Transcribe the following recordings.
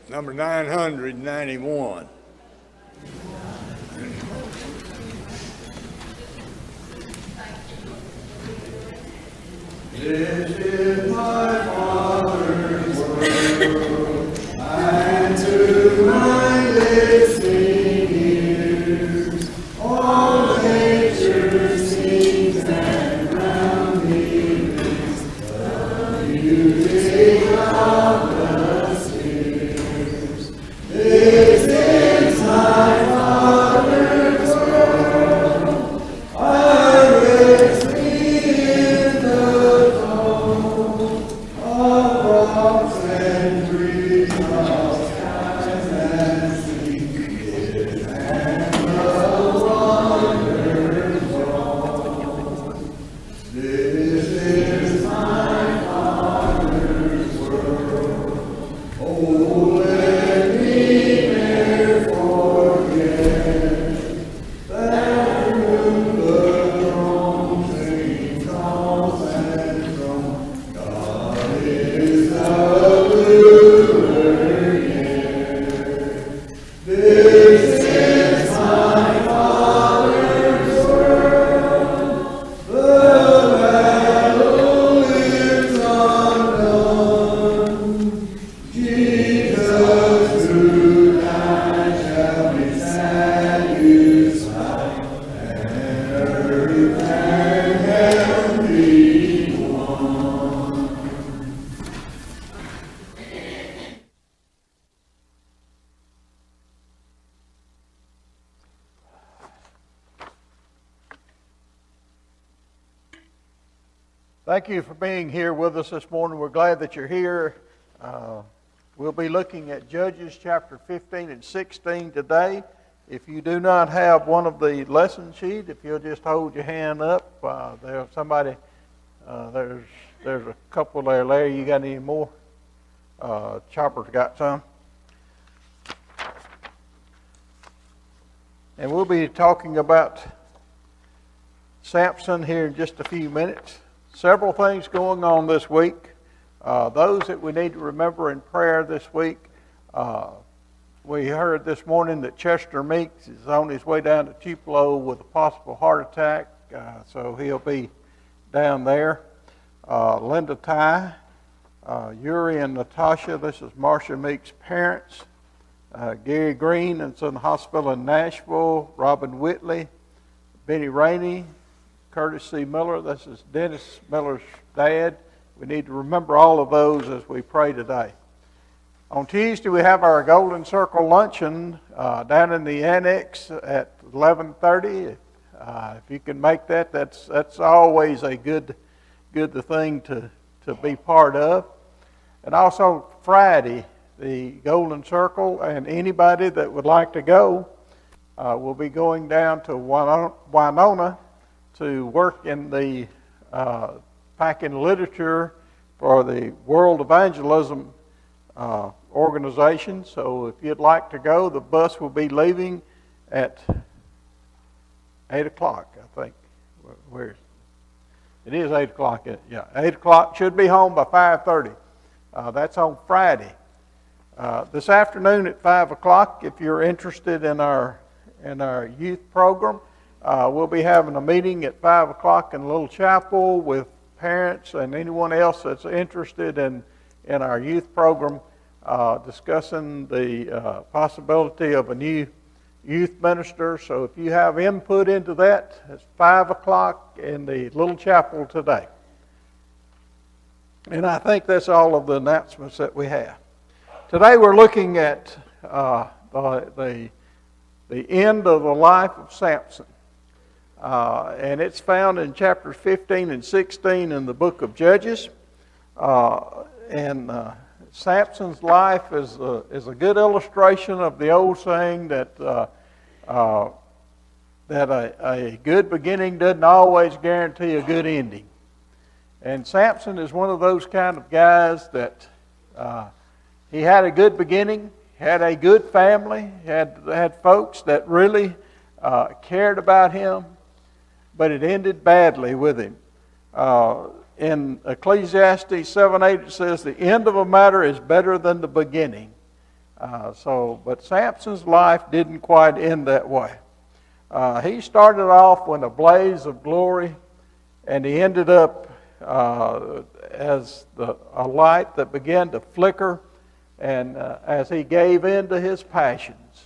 number 991. This is my Father's world, and to my listening ears, all nature sings and round me rings the music of the spheres. This is my Father's world, I will sing the rocks and trees of skies and seas, and the wonders wrought. This is my Father's world. Oh, let me ne'er forget that room the throne sings calls and drums. God is the ruler here. This is my Father's world. The battle is undone. Jesus who died shall be satisfied, and earth and heaven be one. Thank you for being here with us this morning. We're glad that you're here. We'll be looking at Judges chapter 15 and 16 today. If you do not have one of the lesson sheets, if you'll just hold your hand up, there's somebody, there's a couple there. Larry, you got any more? Chopper's got some. And we'll be talking about Samson here in just a few minutes. Several things going on this week. Those that we need to remember in prayer this week. We heard this morning that Chester Meeks is on his way down to Tupelo with a possible heart attack, so he'll be down there. Linda Ty, Yuri and Natasha, this is Marcia Meeks' parents. Gary Green is in the hospital in Nashville. Robin Whitley, Benny Rainey, Curtis C. Miller, this is Dennis Miller's dad. We need to remember all of those as we pray today. On Tuesday, we have our Golden Circle Luncheon down in the annex at 11:30. If you can make that, that's always a good thing to be part of. And also Friday, the Golden Circle, and anybody that would like to go will be going down to Winona to work in the packing literature for the World Evangelism organization. So if you'd like to go, the bus will be leaving at 8 o'clock, I think. Where it is 8 o'clock. Yeah, 8 o'clock. Should be home by 5:30. That's on Friday. This afternoon at 5 o'clock, if you're interested in our youth program, we'll be having a meeting at 5 o'clock in a little chapel with parents and anyone else that's interested in our youth program, discussing the possibility of a new youth minister. So if you have input into that, it's 5 o'clock in the little chapel today. And I think that's all of the announcements that we have. Today we're looking at the end of the life of Samson. And it's found in chapters 15 and 16 in the book of Judges. Samson's life is a good illustration of the old saying that a good beginning doesn't always guarantee a good ending. And Samson is one of those kind of guys that he had a good beginning, had a good family, had folks that really cared about him, but it ended badly with him. In Ecclesiastes 7:8 it says, the end of a matter is better than the beginning. But Samson's life didn't quite end that way. He started off in a blaze of glory, and he ended up as a light that began to flicker, and as he gave in to his passions.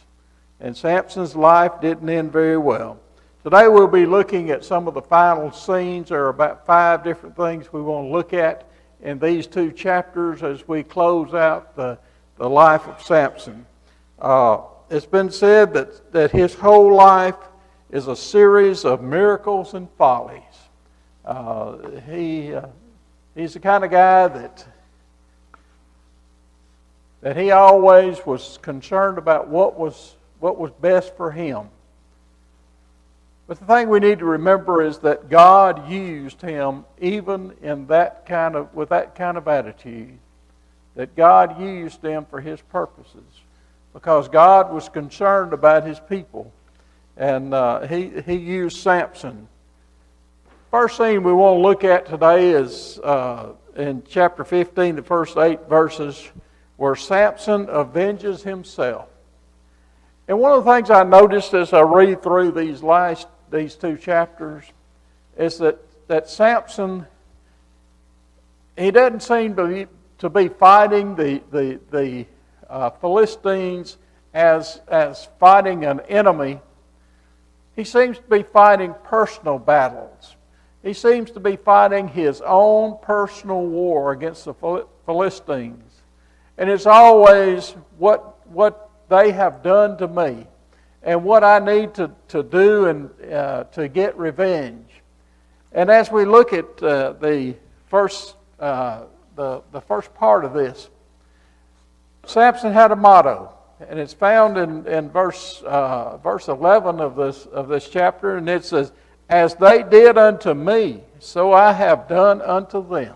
And Samson's life didn't end very well. Today we'll be looking at some of the final scenes. There are about 5 different things we want to look at in these 2 chapters as we close out the life of Samson. It's been said that his whole life is a series of miracles and follies. He's the kind of guy that he always was concerned about what was best for him. But the thing we need to remember is that God used him even with that kind of attitude. That God used him for His purposes, because God was concerned about His people, and He used Samson. First thing we want to look at today is in chapter 15, the first 8 verses, where Samson avenges himself. And one of the things I noticed as I read through these 2 chapters is that Samson, he doesn't seem to be fighting the Philistines as fighting an enemy. He seems to be fighting personal battles. He seems to be fighting his own personal war against the Philistines. And it's always what they have done to me and what I need to do and to get revenge. And as we look at the first part of this, Samson had a motto, and it's found in verse 11 of this chapter, and it says, "As they did unto me, so I have done unto them."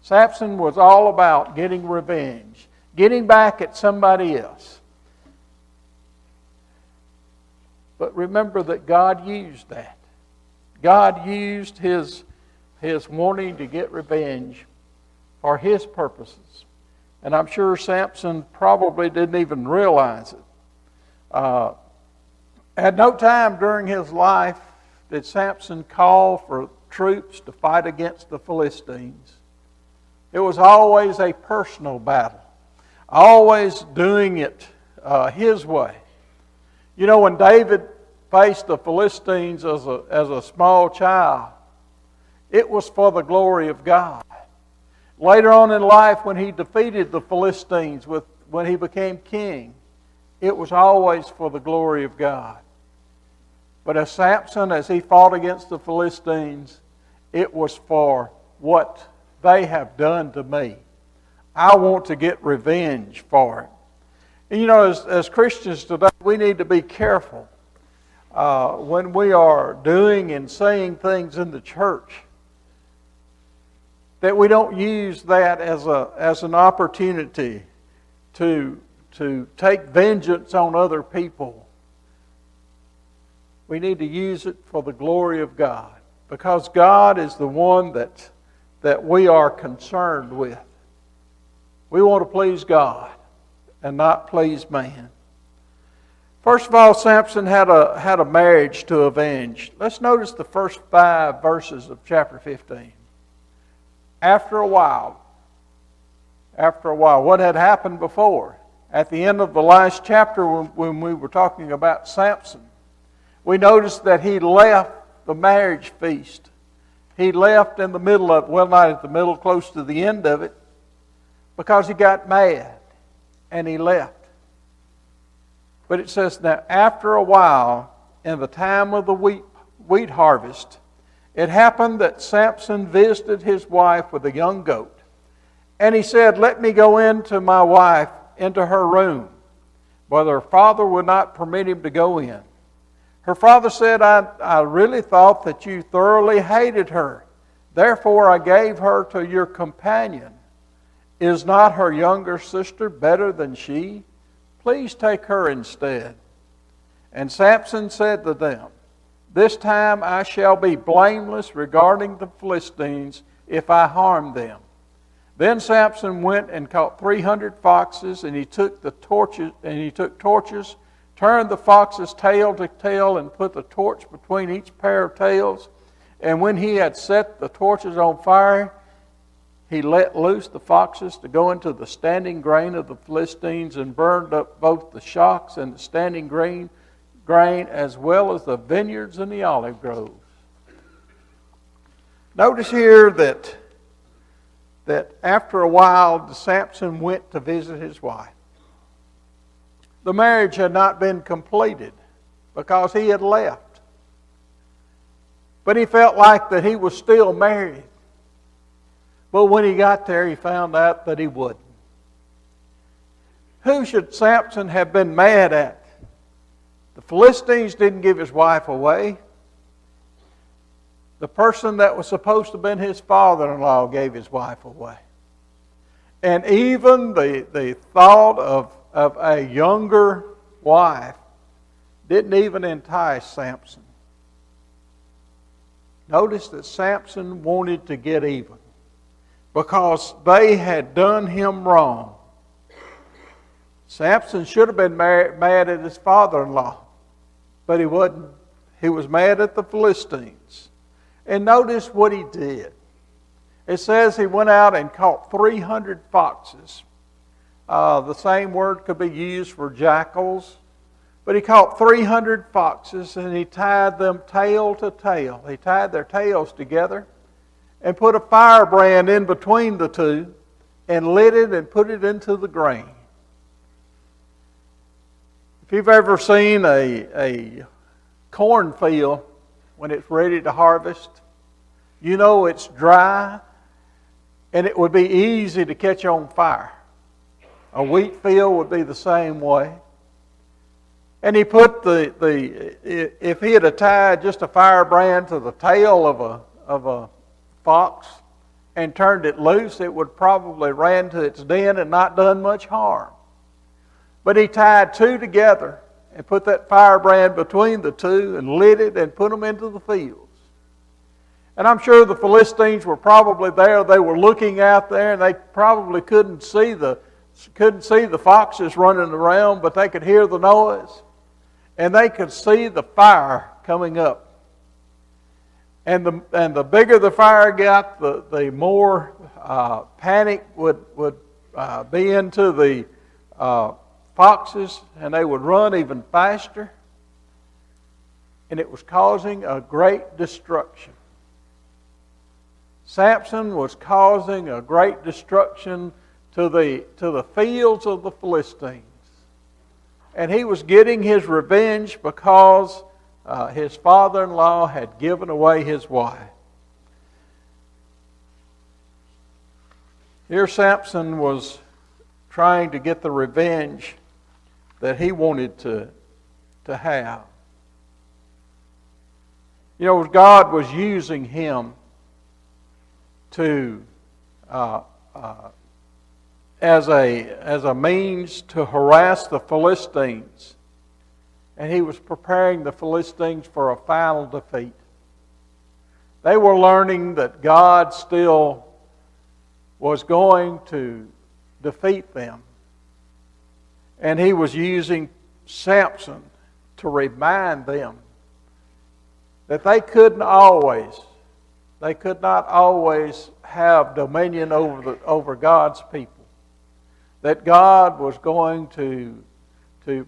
Samson was all about getting revenge, getting back at somebody else. But remember that God used that. God used his wanting to get revenge for His purposes. And I'm sure Samson probably didn't even realize it. At no time during his life did Samson call for troops to fight against the Philistines. It was always a personal battle, always doing it his way. You know, when David faced the Philistines as a small child, it was for the glory of God. Later on in life, when he defeated the Philistines, when he became king, it was always for the glory of God. But as Samson, as he fought against the Philistines, it was for what they have done to me. I want to get revenge for it. And you know, as Christians today, we need to be careful when we are doing and saying things in the church, that we don't use that as an opportunity to take vengeance on other people. We need to use it for the glory of God, because God is the one that we are concerned with. We want to please God and not please man. First of all, Samson had a marriage to avenge. Let's notice the first 5 verses of chapter 15. After a while, what had happened before? At the end of the last chapter, when we were talking about Samson, we noticed that he left the marriage feast. He left in the middle of, well, not at the middle, close to the end of it, because he got mad and he left. But it says, now after a while, in the time of the wheat harvest, it happened that Samson visited his wife with a young goat. And he said, let me go into my wife, into her room. But her father would not permit him to go in. Her father said, I really thought that you thoroughly hated her. Therefore I gave her to your companion. Is not her younger sister better than she? Please take her instead. And Samson said to them, this time I shall be blameless regarding the Philistines if I harm them. Then Samson went and caught 300 foxes, and he took torches, turned the foxes tail to tail, and put the torch between each pair of tails. And when he had set the torches on fire, he let loose the foxes to go into the standing grain of the Philistines, and burned up both the shocks and the standing grain, as well as the vineyards and the olive groves. Notice here that after a while, Samson went to visit his wife. The marriage had not been completed because he had left. But he felt like that he was still married. But when he got there, he found out that he wouldn't. Who should Samson have been mad at? The Philistines didn't give his wife away. The person that was supposed to have been his father-in-law gave his wife away. And even the thought of a younger wife didn't even entice Samson. Notice that Samson wanted to get even because they had done him wrong. Samson should have been mad at his father-in-law, but he wasn't. He was mad at the Philistines. And notice what he did. It says he went out and caught 300 foxes. The same word could be used for jackals. But he caught 300 foxes, and he tied them tail to tail. He tied their tails together and put a firebrand in between the two and lit it and put it into the grain. If you've ever seen a cornfield when it's ready to harvest, you know it's dry and it would be easy to catch on fire. A wheat field would be the same way. And he put if he had tied just a firebrand to the tail of a fox and turned it loose, it would probably ran to its den and not done much harm. But he tied two together and put that firebrand between the two and lit it and put them into the fields. And I'm sure the Philistines were probably there. They were looking out there, and they probably couldn't see the foxes running around, but they could hear the noise. And they could see the fire coming up. And the bigger the fire got, the more panic would be into the foxes, and they would run even faster. And it was causing a great destruction. Samson was causing a great destruction to the fields of the Philistines. And he was getting his revenge because his father-in-law had given away his wife. Here Samson was trying to get the revenge that he wanted to have. You know, God was using him to as a means to harass the Philistines. And he was preparing the Philistines for a final defeat. They were learning that God still was going to defeat them. And he was using Samson to remind them that they could not always have dominion over God's people. That God was going to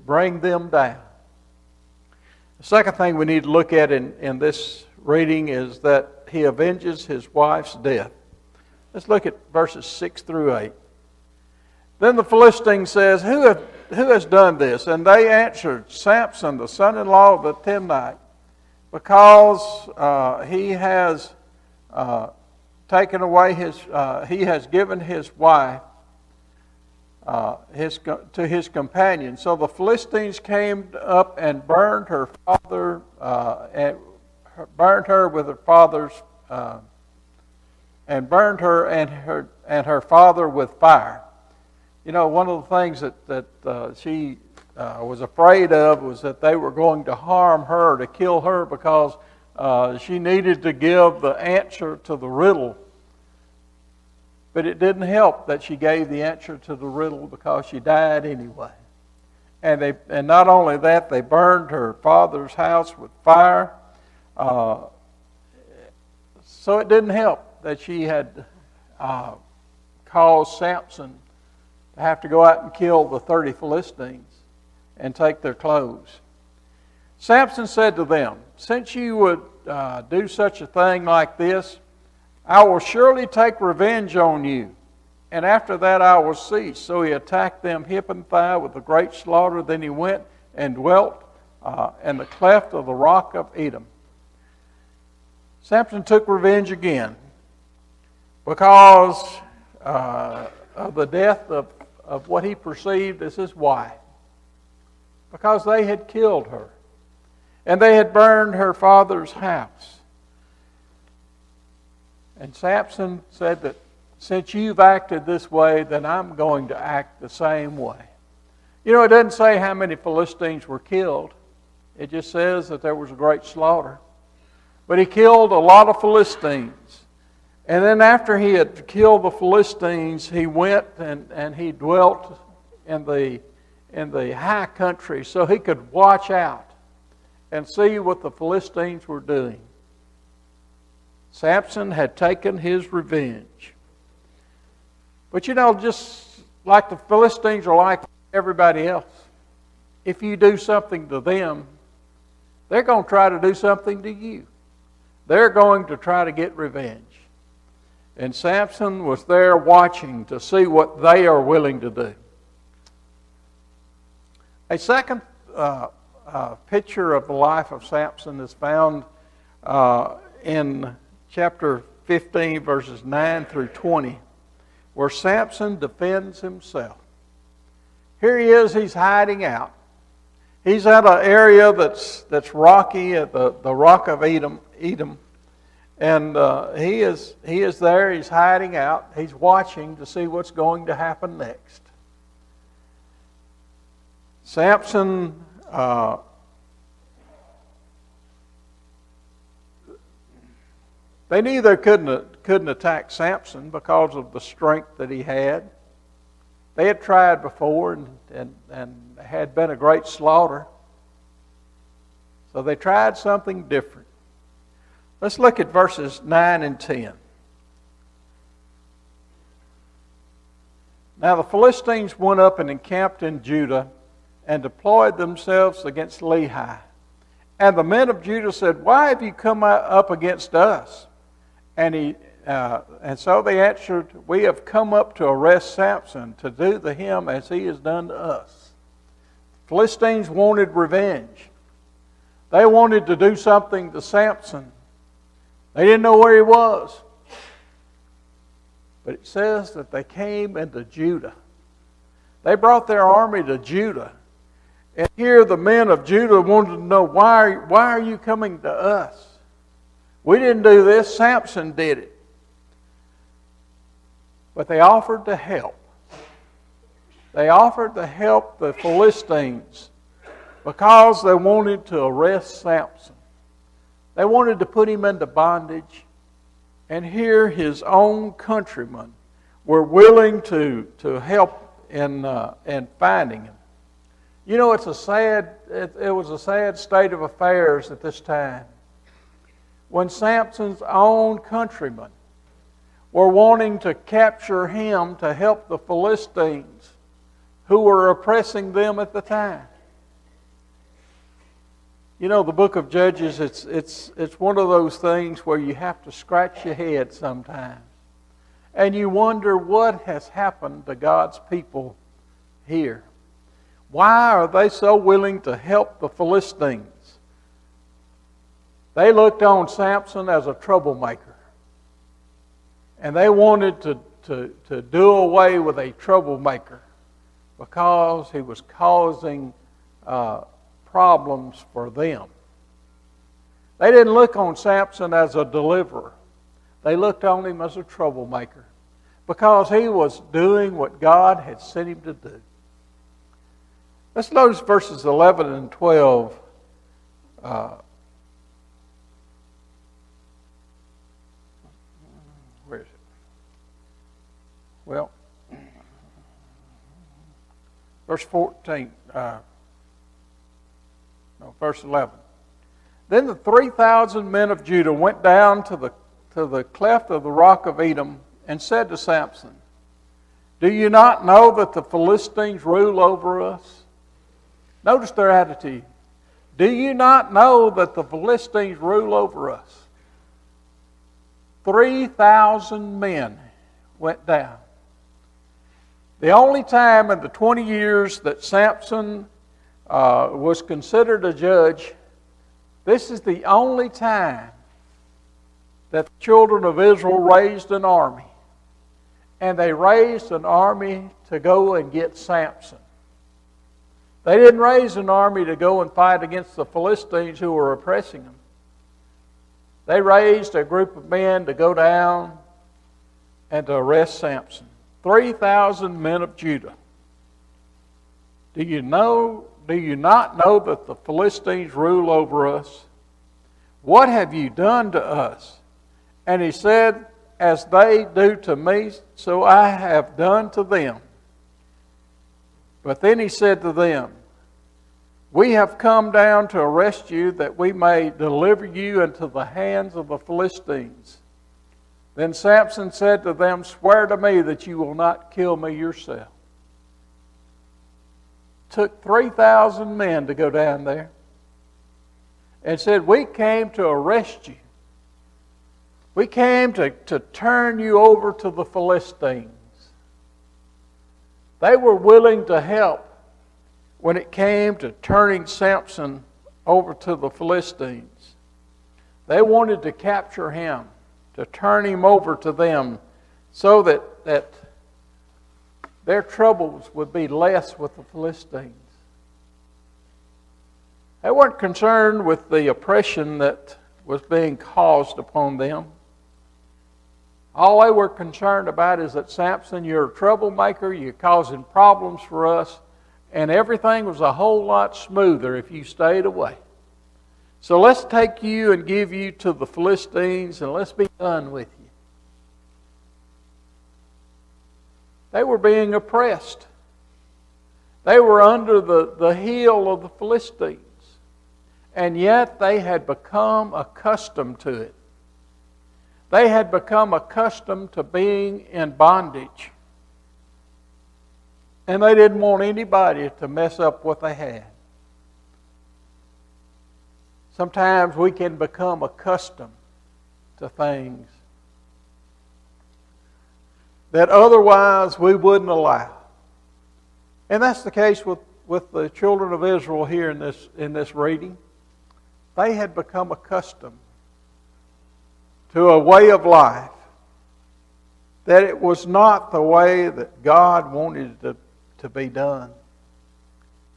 bring them down. The second thing we need to look at in this reading is that he avenges his wife's death. Let's look at verses 6 through 8. Then the Philistine says, Who has done this? And they answered, Samson, the son-in-law of the Timnite, because he has taken away he has given his wife to his companion. So the Philistines came up and burned her father, and burned her with her father's, and burned her and her father with fire. You know, one of the things that she was afraid of was that they were going to harm her, to kill her, because she needed to give the answer to the riddle But it didn't help that she gave the answer to the riddle, because she died anyway. And not only that, they burned her father's house with fire. So it didn't help that she had caused Samson to have to go out and kill the 30 Philistines and take their clothes. Samson said to them, "Since you would do such a thing like this, I will surely take revenge on you, and after that I will cease." So he attacked them hip and thigh with a great slaughter. Then he went and dwelt in the cleft of the rock of Edom. Samson took revenge again because of the death of what he perceived as his wife, because they had killed her and they had burned her father's house. And Samson said that, "Since you've acted this way, then I'm going to act the same way." You know, it doesn't say how many Philistines were killed. It just says that there was a great slaughter. But he killed a lot of Philistines. And then after he had killed the Philistines, he went and he dwelt in the high country so he could watch out and see what the Philistines were doing. Samson had taken his revenge. But you know, just like the Philistines are like everybody else, if you do something to them, they're going to try to do something to you. They're going to try to get revenge. And Samson was there watching to see what they are willing to do. A second picture of the life of Samson is found in chapter 15, verses 9 through 20, where Samson defends himself. Here he is, he's hiding out. He's at an area that's rocky, at the rock of Edom. And he is there, he's hiding out, he's watching to see what's going to happen next. Samson, they knew they couldn't attack Samson because of the strength that he had. They had tried before and had been a great slaughter. So they tried something different. Let's look at verses 9 and 10. Now the Philistines went up and encamped in Judah and deployed themselves against Lehi. And the men of Judah said, "Why have you come up against us?" And so they answered, "We have come up to arrest Samson, to do to him as he has done to us." Philistines wanted revenge. They wanted to do something to Samson. They didn't know where he was. But it says that they came into Judah. They brought their army to Judah. And here the men of Judah wanted to know, why are you coming to us? We didn't do this, Samson did it. But they offered to help. They offered to help the Philistines because they wanted to arrest Samson. They wanted to put him into bondage. And here his own countrymen were willing to help in finding him. You know, it was a sad state of affairs at this time, when Samson's own countrymen were wanting to capture him to help the Philistines who were oppressing them at the time. You know, the book of Judges, it's one of those things where you have to scratch your head sometimes. And you wonder what has happened to God's people here. Why are they so willing to help the Philistines? They looked on Samson as a troublemaker. And they wanted to do away with a troublemaker because he was causing problems for them. They didn't look on Samson as a deliverer. They looked on him as a troublemaker because he was doing what God had sent him to do. Let's notice verses 11 and 12. Where is it? well, verse 14, verse 11. Then the 3,000 men of Judah went down to the cleft of the rock of Edom and said to Samson, "Do you not know that the Philistines rule over us?" Notice their attitude. Do you not know that the Philistines rule over us? 3,000 men went down. The only time in the 20 years that Samson was considered a judge, this is the only time that the children of Israel raised an army. And they raised an army to go and get Samson. They didn't raise an army to go and fight against the Philistines who were oppressing them. They raised a group of men to go down and to arrest Samson. 3,000 men of Judah. Do you not know that the Philistines rule over us? What have you done to us? And he said, as they do to me, so I have done to them. But then he said to them, we have come down to arrest you that we may deliver you into the hands of the Philistines. Then Samson said to them, swear to me that you will not kill me yourself. Took 3,000 men to go down there and said, we came to arrest you. We came to turn you over to the Philistines. They were willing to help when it came to turning Samson over to the Philistines. They wanted to capture him, to turn him over to them so that their troubles would be less with the Philistines. They weren't concerned with the oppression that was being caused upon them. All they were concerned about is that, Samson, you're a troublemaker, you're causing problems for us, and everything was a whole lot smoother if you stayed away. So let's take you and give you to the Philistines, and let's be done with you. They were being oppressed. They were under the heel of the Philistines. And yet they had become accustomed to it. They had become accustomed to being in bondage. And they didn't want anybody to mess up what they had. Sometimes we can become accustomed to things that otherwise we wouldn't allow. And that's the case with the children of Israel here in this reading. They had become accustomed to a way of life that it was not the way that God wanted it to be done.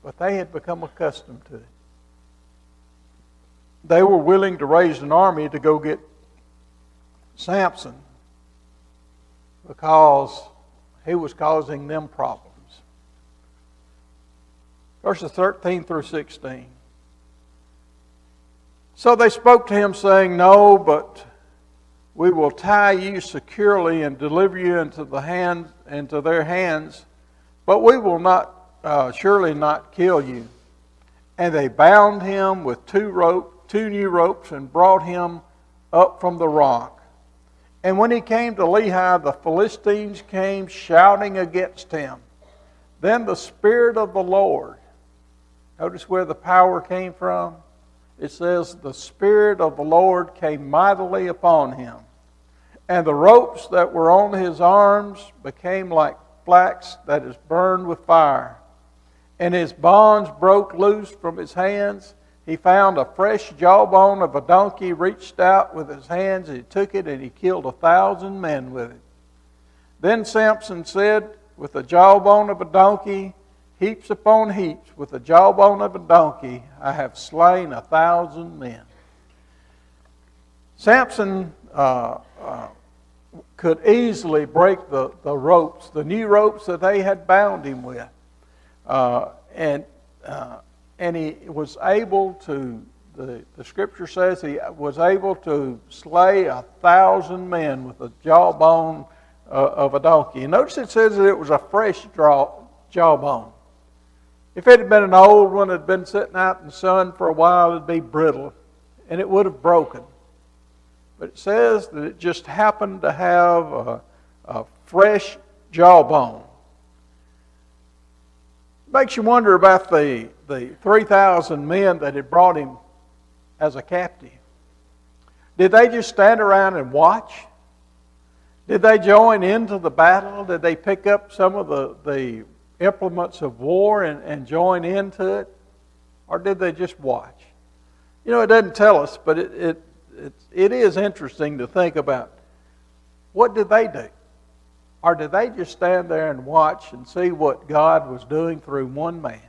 But they had become accustomed to it. They were willing to raise an army to go get Samson because he was causing them problems. Verses 13 through 16. So they spoke to him, saying, no, but we will tie you securely and deliver you into their hands, but we will not surely not kill you. And they bound him with two new ropes and brought him up from the rock. And when he came to Lehi, the Philistines came shouting against him. Then the Spirit of the Lord, notice where the power came from. It says, the Spirit of the Lord came mightily upon him. And the ropes that were on his arms became like flax that is burned with fire. And his bonds broke loose from his hands. He found a fresh jawbone of a donkey, reached out with his hands, and he took it, and he killed 1,000 men with it. Then Samson said, with the jawbone of a donkey, heaps upon heaps, with the jawbone of a donkey, I have slain 1,000 men. Samson could easily break the ropes, the new ropes that they had bound him with. And he was able to, the Scripture says he was able to slay 1,000 men with the jawbone of a donkey. And notice it says that it was a fresh jawbone. If it had been an old one that had been sitting out in the sun for a while, it'd be brittle and it would have broken. But it says that it just happened to have a fresh jawbone. Makes you wonder about the 3,000 men that had brought him as a captive. Did they just stand around and watch? Did they join into the battle? Did they pick up some of the implements of war and join into it? Or did they just watch? You know, it doesn't tell us, but it is interesting to think about. What did they do? Or did they just stand there and watch and see what God was doing through one man?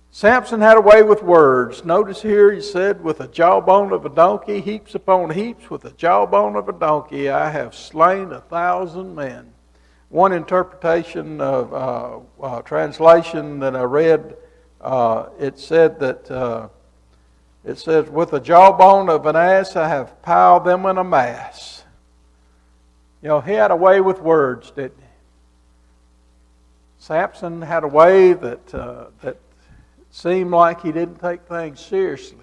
Samson had a way with words. Notice here he said, with a jawbone of a donkey, heaps upon heaps, with a jawbone of a donkey, I have slain 1,000 men. One interpretation of translation that I read, it said that, it says, with the jawbone of an ass I have piled them in a mass. You know, he had a way with words, didn't he? Samson had a way that seemed like he didn't take things seriously.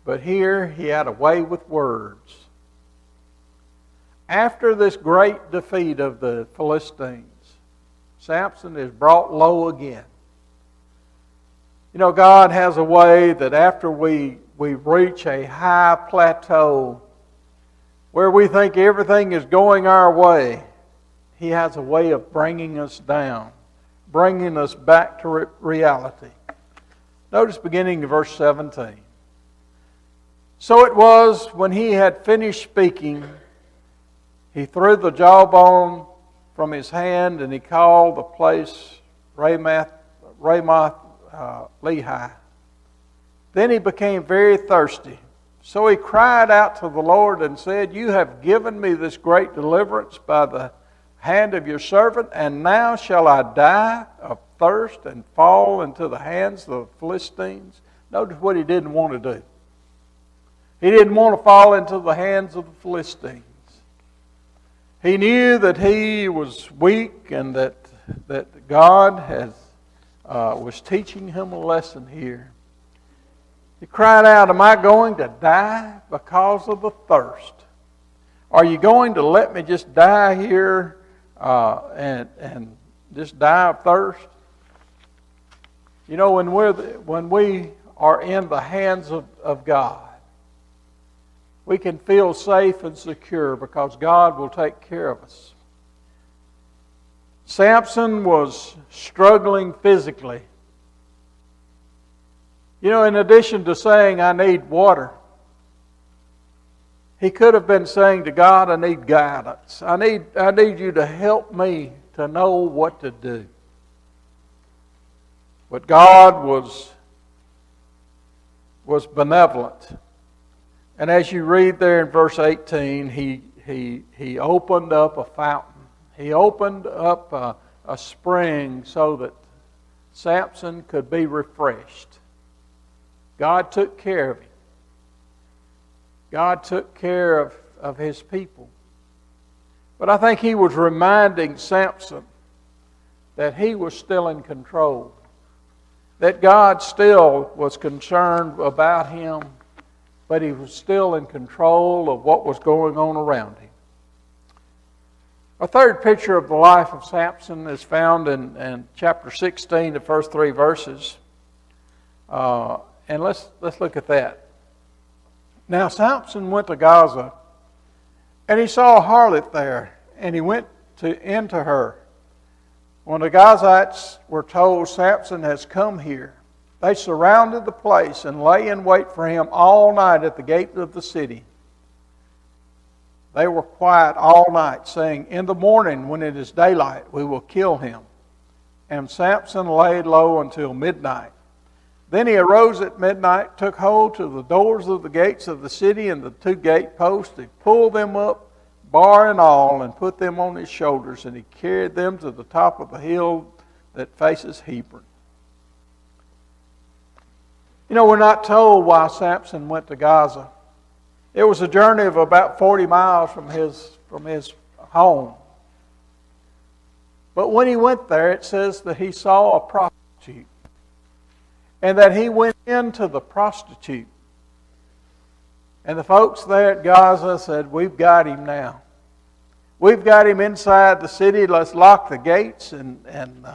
But here he had a way with words. After this great defeat of the Philistines, Samson is brought low again. You know, God has a way that after we reach a high plateau where we think everything is going our way, He has a way of bringing us down, bringing us back to reality. Notice beginning in verse 17. So it was when he had finished speaking, he threw the jawbone from his hand and he called the place Ramoth Lehi. Then he became very thirsty. So he cried out to the Lord and said, You have given me this great deliverance by the hand of your servant, and now shall I die of thirst and fall into the hands of the Philistines? Notice what he didn't want to do. He didn't want to fall into the hands of the Philistines. He knew that he was weak and that God was teaching him a lesson here. He cried out, Am I going to die because of the thirst? Are you going to let me just die here and just die of thirst? You know, when we are in the hands of God, we can feel safe and secure because God will take care of us. Samson was struggling physically. You know, in addition to saying, I need water, he could have been saying to God, I need guidance. I need you to help me to know what to do. But God was benevolent. And as you read there in verse 18, he opened up a fountain. He opened up a spring so that Samson could be refreshed. God took care of him. God took care of his people. But I think he was reminding Samson that he was still in control. That God still was concerned about him, but he was still in control of what was going on around him. A third picture of the life of Samson is found in chapter 16, the first 3 verses. And let's look at that. Now Samson went to Gaza, and he saw a harlot there, and he went into her. When the Gazites were told, Samson has come here, they surrounded the place and lay in wait for him all night at the gate of the city. They were quiet all night, saying, In the morning, when it is daylight, we will kill him. And Samson laid low until midnight. Then he arose at midnight, took hold to the doors of the gates of the city and the 2 gate posts. He pulled them up, bar and all, and put them on his shoulders, and he carried them to the top of the hill that faces Hebron. You know, we're not told why Samson went to Gaza. It was a journey of about 40 miles from his home. But when he went there, it says that he saw a prostitute. And that he went into the prostitute. And the folks there at Gaza said, "We've got him now. We've got him inside the city. Let's lock the gates and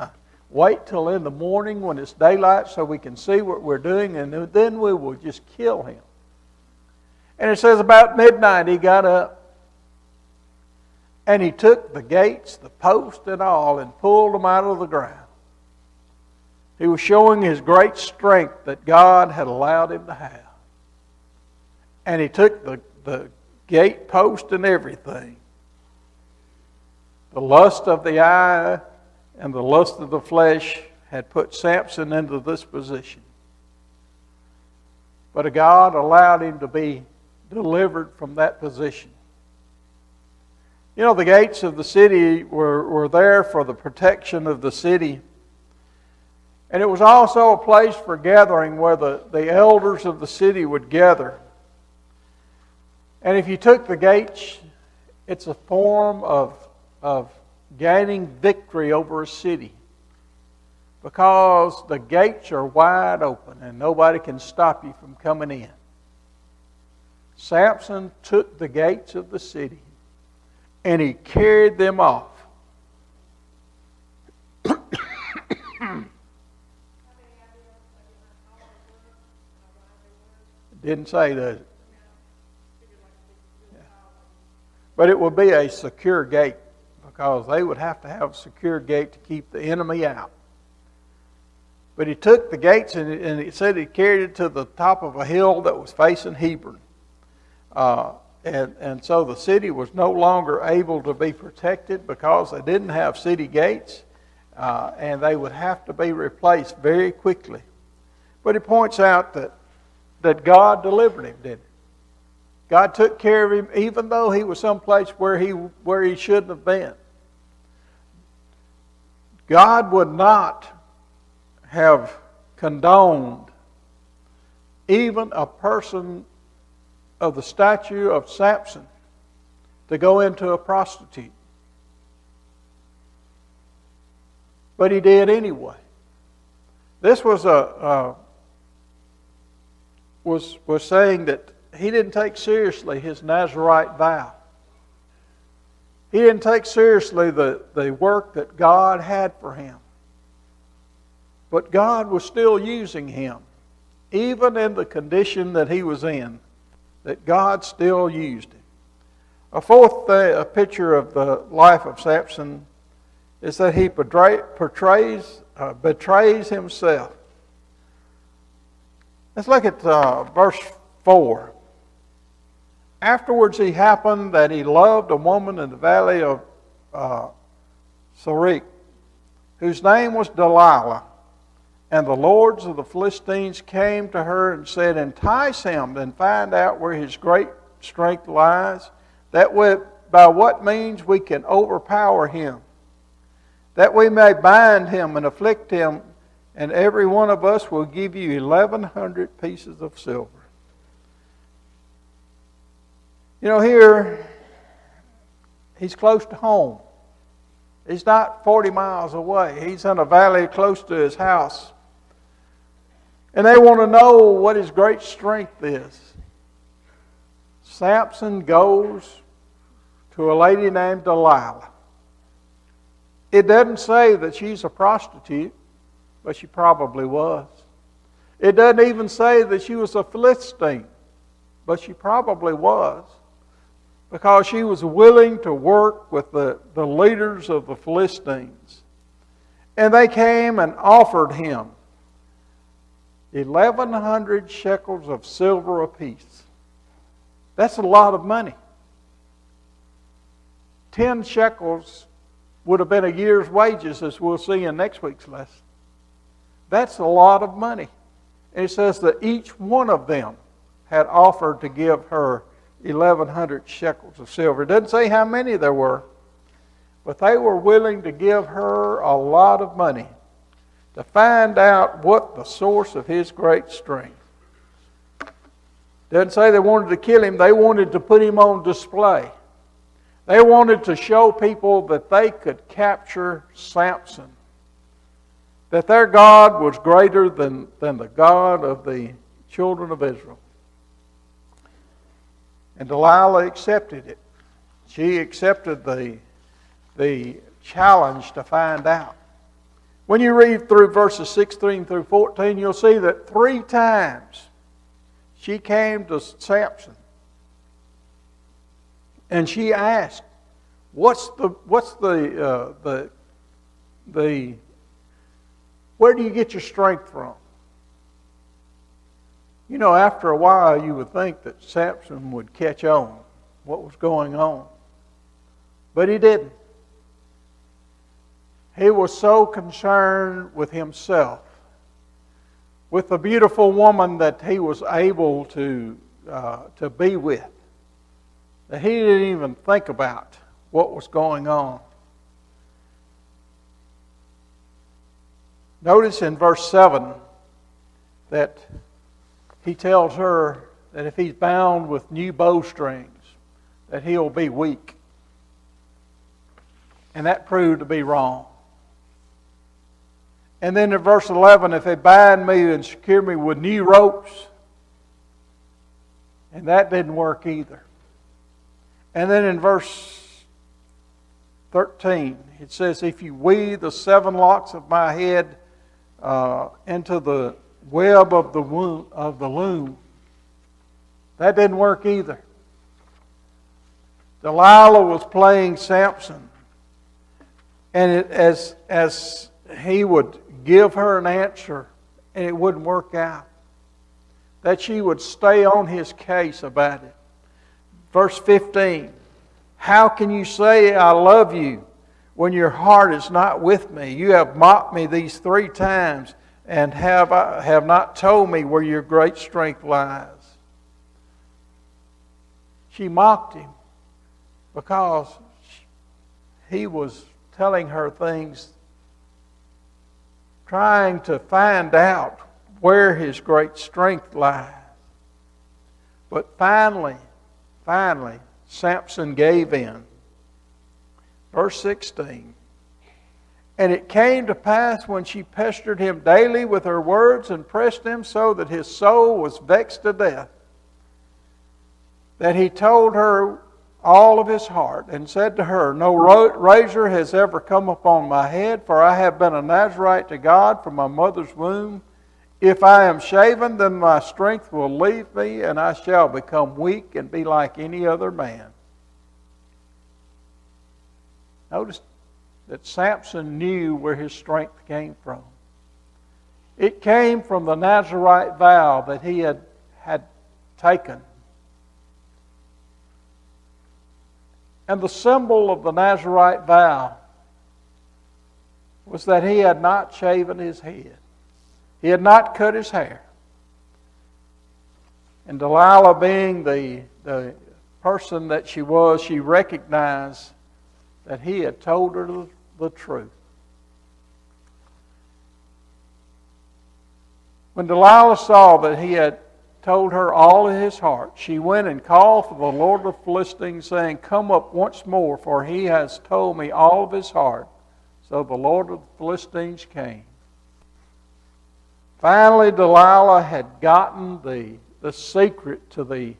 wait till in the morning when it's daylight so we can see what we're doing, and then we will just kill him." And it says about midnight he got up and he took the gates, the post and all, and pulled them out of the ground. He was showing his great strength that God had allowed him to have. And he took the gate post and everything. The lust of the eye and the lust of the flesh had put Samson into this position. But God allowed him to be delivered from that position. You know, the gates of the city were there for the protection of the city. And it was also a place for gathering where the elders of the city would gather. And if you took the gates, it's a form of gaining victory over a city. Because the gates are wide open and nobody can stop you from coming in. Samson took the gates of the city and he carried them off. Didn't say that. Yeah. But it would be a secure gate because they would have to have a secure gate to keep the enemy out. But he took the gates and it said he carried it to the top of a hill that was facing Hebron. And so the city was no longer able to be protected because they didn't have city gates. And they would have to be replaced very quickly. But he points out that God delivered him, didn't he? God took care of him even though he was someplace where he shouldn't have been. God would not have condoned even a person of the stature of Samson to go into a prostitute. But he did anyway. This was was saying that he didn't take seriously his Nazirite vow. He didn't take seriously the work that God had for him. But God was still using him, even in the condition that he was in, that God still used him. A fourth picture of the life of Samson is that he betrays himself. Let's look at verse 4. Afterwards, it happened that he loved a woman in the valley of Sorek, whose name was Delilah. And the lords of the Philistines came to her and said, "Entice him and find out where his great strength lies, that by what means we can overpower him, that we may bind him and afflict him, and every one of us will give you 1,100 pieces of silver." You know, here, he's close to home. He's not 40 miles away. He's in a valley close to his house. And they want to know what his great strength is. Samson goes to a lady named Delilah. It doesn't say that she's a prostitute, but she probably was. It doesn't even say that she was a Philistine, but she probably was, because she was willing to work with the leaders of the Philistines. And they came and offered him 1,100 shekels of silver apiece. That's a lot of money. 10 shekels would have been a year's wages, as we'll see in next week's lesson. That's a lot of money. And it says that each one of them had offered to give her 1,100 shekels of silver. It doesn't say how many there were, but they were willing to give her a lot of money to find out what the source of his great strength. Doesn't say they wanted to kill him. They wanted to put him on display. They wanted to show people that they could capture Samson. That their God was greater than the God of the children of Israel. And Delilah accepted it. She accepted the challenge to find out. When you read through verses 16 through 14, you'll see that 3 times she came to Samson and she asked, where do you get your strength from? You know, after a while you would think that Samson would catch on what was going on. But he didn't. He was so concerned with himself, with the beautiful woman that he was able to be with, that he didn't even think about what was going on. Notice in verse 7 that he tells her that if he's bound with new bowstrings, that he'll be weak. And that proved to be wrong. And then in verse 11, if they bind me and secure me with new ropes, and that didn't work either. And then in verse 13, it says, if you weave the 7 locks of my head into the web of the loom, that didn't work either. Delilah was playing Samson, and as he would give her an answer and it wouldn't work out, that she would stay on his case about it. Verse 15, how can you say I love you when your heart is not with me? You have mocked me these 3 times and have not told me where your great strength lies. She mocked him because he was telling her things, trying to find out where his great strength lies. But finally, Samson gave in. Verse 16. And it came to pass when she pestered him daily with her words and pressed him so that his soul was vexed to death, that he told her all of his heart and said to her, no razor has ever come upon my head, for I have been a Nazarite to God from my mother's womb. If I am shaven, then my strength will leave me, and I shall become weak and be like any other man. Notice that Samson knew where his strength came from. It came from the Nazarite vow that he had taken. And the symbol of the Nazarite vow was that he had not shaven his head. He had not cut his hair. And Delilah, being the person that she was, she recognized that he had told her the truth. When Delilah saw that he had told her all of his heart, she went and called for the Lord of the Philistines, saying, come up once more, for he has told me all of his heart. So the Lord of the Philistines came. Finally, Delilah had gotten the secret to the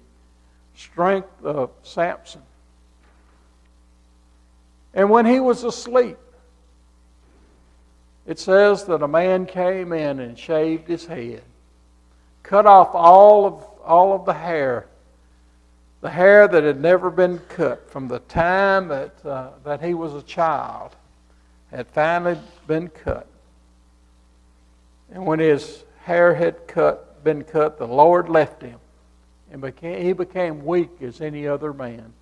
strength of Samson. And when he was asleep, it says that a man came in and shaved his head, cut off all of the hair that had never been cut from the time that he was a child, had finally been cut. And when his hair had been cut, the Lord left him, and he became weak as any other man.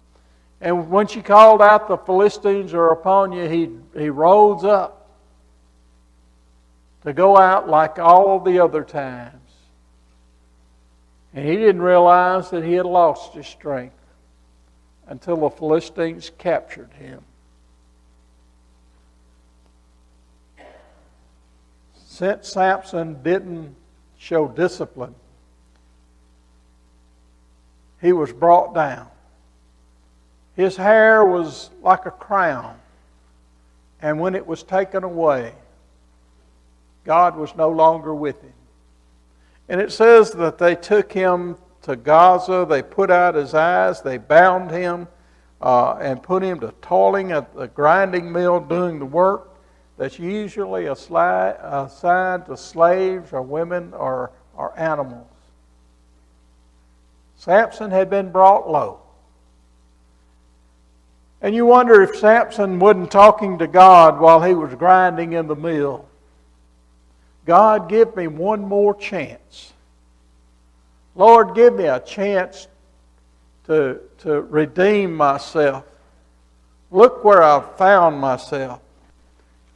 And when she called out, the Philistines are upon you, he rose up to go out like all the other times. And he didn't realize that he had lost his strength until the Philistines captured him. Since Samson didn't show discipline, he was brought down. His hair was like a crown. And when it was taken away, God was no longer with him. And it says that they took him to Gaza, they put out his eyes, they bound him and put him to toiling at the grinding mill doing the work that's usually assigned to slaves or women or animals. Samson had been brought low. And you wonder if Samson wasn't talking to God while he was grinding in the mill. God, give me one more chance. Lord, give me a chance to redeem myself. Look where I've found myself.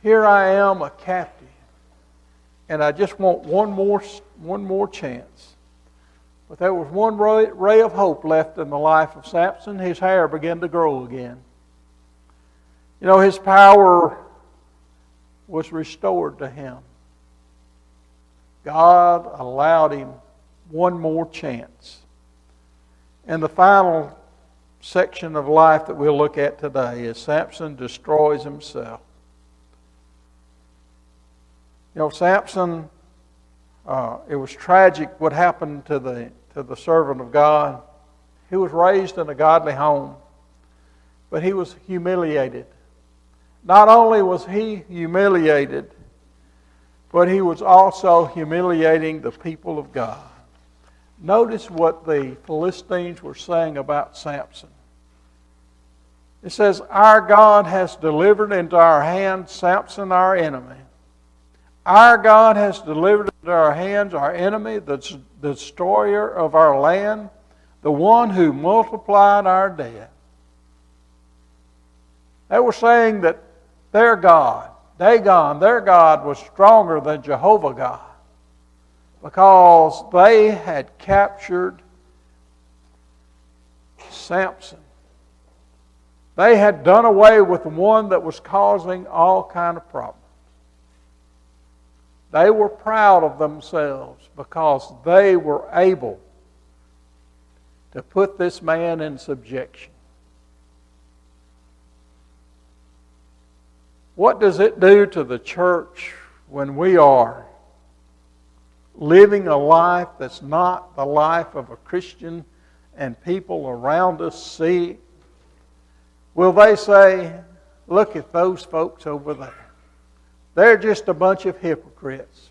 Here I am, a captive. And I just want one more chance. But there was one ray of hope left in the life of Samson. His hair began to grow again. You know, his power was restored to him. God allowed him one more chance. And the final section of life that we'll look at today is Samson destroys himself. You know, Samson, it was tragic what happened to the servant of God. He was raised in a godly home, but he was humiliated. Not only was he humiliated, but he was also humiliating the people of God. Notice what the Philistines were saying about Samson. It says, "Our God has delivered into our hands Samson, our enemy. Our God has delivered into our hands our enemy, the destroyer of our land, the one who multiplied our dead." They were saying that their God, Dagon, their God was stronger than Jehovah God because they had captured Samson. They had done away with the one that was causing all kind of problems. They were proud of themselves because they were able to put this man in subjection. What does it do to the church when we are living a life that's not the life of a Christian and people around us see? Will they say, "Look at those folks over there. They're just a bunch of hypocrites.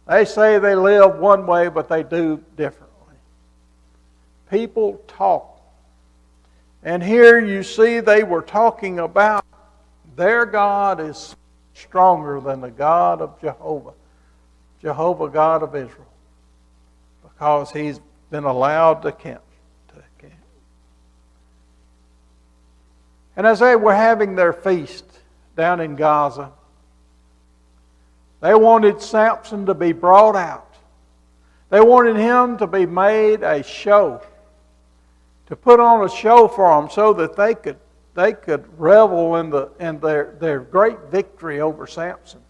They say they live one way, but they do differently." People talk. And here you see they were talking about their God is stronger than the God of Jehovah, God of Israel, because he's been allowed to camp. And as they were having their feast down in Gaza, they wanted Samson to be brought out. They wanted him to be made a show, to put on a show for them so that they could revel in their great victory over Samson.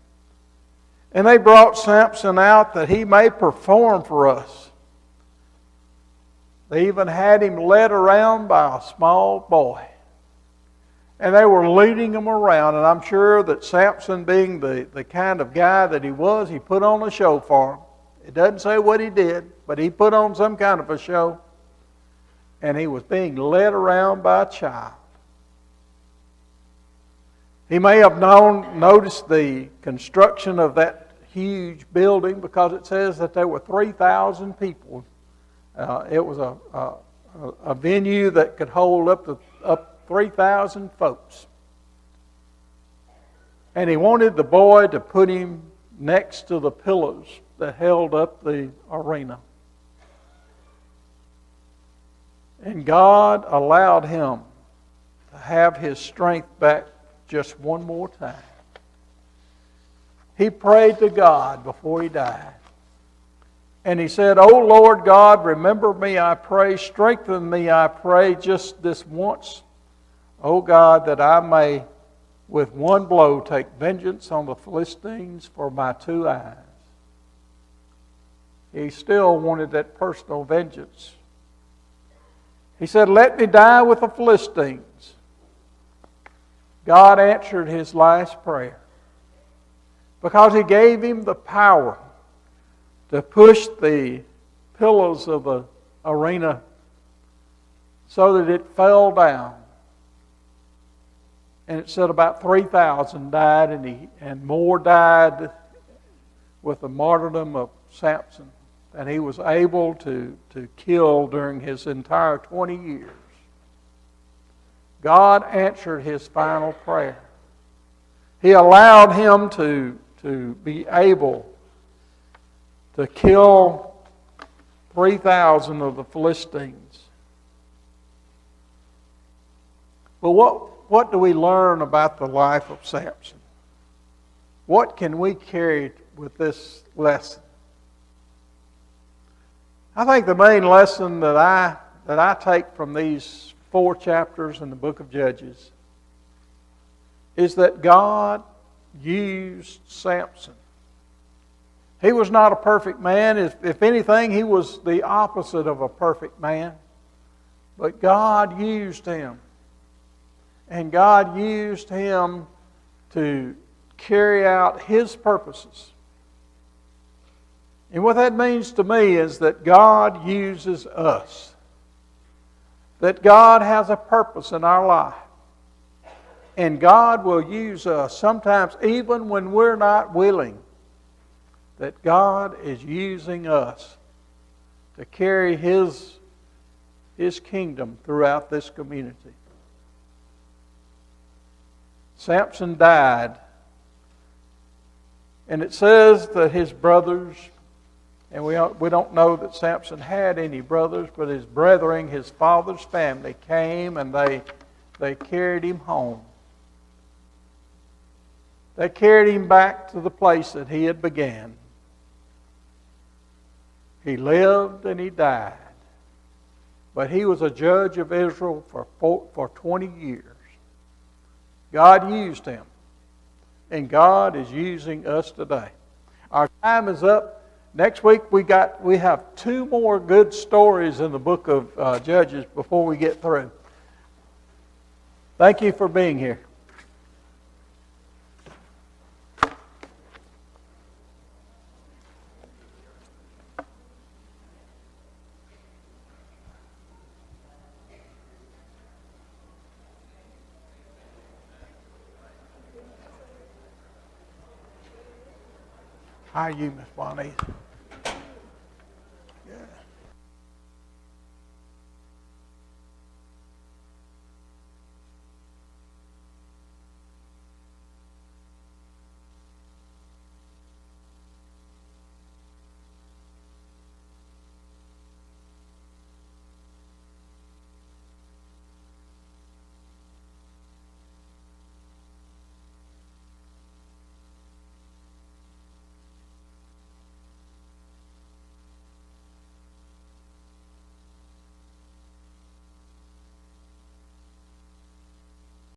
And they brought Samson out that he may perform for us. They even had him led around by a small boy. And they were leading him around, and I'm sure that Samson, being the kind of guy that he was, he put on a show for him. It doesn't say what he did, but he put on some kind of a show. And he was being led around by a child. He may have noticed the construction of that huge building because it says that there were 3,000 people. It was a venue that could hold up 3,000 folks. And he wanted the boy to put him next to the pillars that held up the arena. And God allowed him to have his strength back just one more time. He prayed to God before he died. And he said, "O Lord God, remember me, I pray. Strengthen me, I pray, just this once. O God, that I may with one blow take vengeance on the Philistines for my 2 eyes." He still wanted that personal vengeance. He said, "Let me die with the Philistines." God answered his last prayer because He gave him the power to push the pillars of the arena so that it fell down. And it said about 3,000 died, and more died with the martyrdom of Samson than he was able to kill during his entire 20 years. God answered his final prayer. He allowed him to be able to kill 3,000 of the Philistines. But what do we learn about the life of Samson? What can we carry with this lesson? I think the main lesson that I take from these 4 chapters in the book of Judges is that God used Samson. He was not a perfect man. If anything, he was the opposite of a perfect man. But God used him. And God used him to carry out His purposes. And what that means to me is that God uses us. That God has a purpose in our life. And God will use us sometimes even when we're not willing. That God is using us to carry His kingdom throughout this community. Samson died. And it says that his brothers, and we don't know that Samson had any brothers, but his brethren, his father's family, came and they carried him home. They carried him back to the place that he had began. He lived and he died. But he was a judge of Israel for 20 years. God used him. And God is using us today. Our time is up. Next week we have 2 more good stories in the book of Judges before we get through. Thank you for being here. How are you, Miss Juanita?